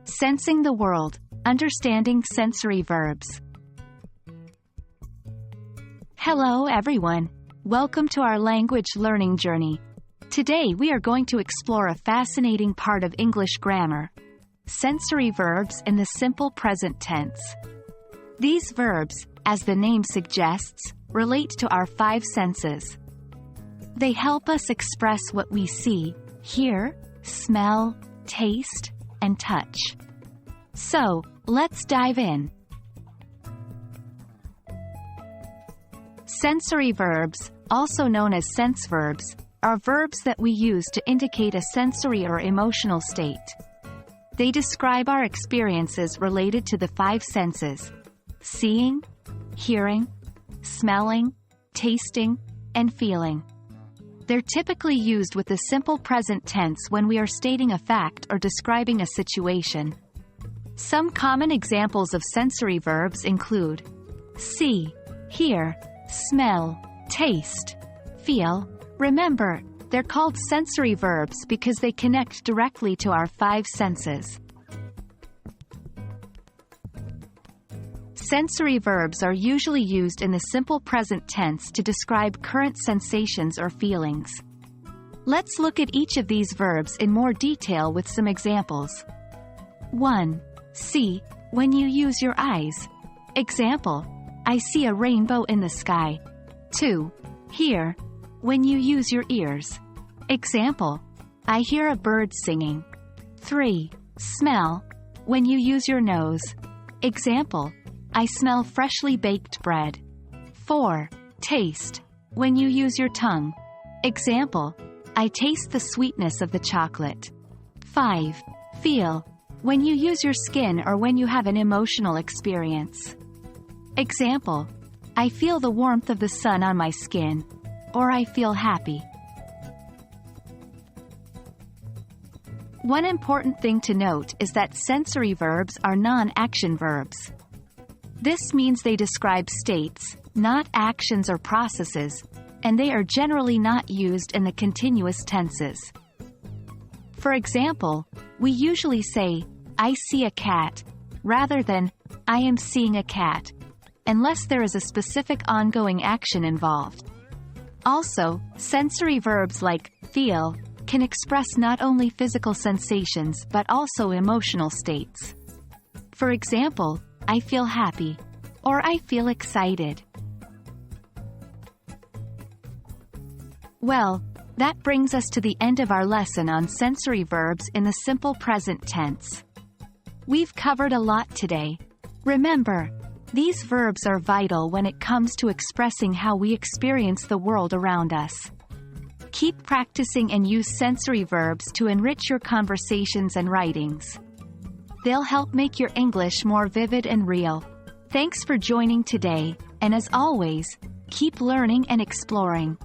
Sensing the world, understanding sensory verbs. Hello everyone. Welcome to our language learning journey. Today we are going to explore a fascinating part of English grammar: sensory verbs in the simple present tense. These verbs, as the name suggests, relate to our five senses. They help us express what we see, hear, smell, taste, and touch. So, let's dive in. Sensory verbs, also known as sense verbs, are verbs that we use to indicate a sensory or emotional state. They describe our experiences related to the five senses: seeing, hearing, smelling, tasting, and feeling. They're typically used with the simple present tense when we are stating a fact or describing a situation. Some common examples of sensory verbs include see, hear, smell, taste, feel. Remember, they're called sensory verbs because they connect directly to our five senses. Sensory verbs are usually used in the simple present tense to describe current sensations or feelings. Let's look at each of these verbs in more detail with some examples. 1. See, when you use your eyes. Example: I see a rainbow in the sky. 2. Hear, when you use your ears. Example: I hear a bird singing. 3. Smell, when you use your nose. Example: I smell freshly baked bread. 4. Taste, when you use your tongue. Example: I taste the sweetness of the chocolate. 5. Feel, when you use your skin or when you have an emotional experience. Example: I feel the warmth of the sun on my skin, or I feel happy. One important thing to note is that sensory verbs are non-action verbs. This means they describe states, not actions or processes, and they are generally not used in the continuous tenses. For example, we usually say, I see a cat, rather than, I am seeing a cat, unless there is a specific ongoing action involved. Also, sensory verbs like feel can express not only physical sensations but also emotional states. For example, I feel happy, or I feel excited. Well, that brings us to the end of our lesson on sensory verbs in the simple present tense. We've covered a lot today. Remember, these verbs are vital when it comes to expressing how we experience the world around us. Keep practicing and use sensory verbs to enrich your conversations and writings. They'll help make your English more vivid and real. Thanks for joining today, and as always, keep learning and exploring.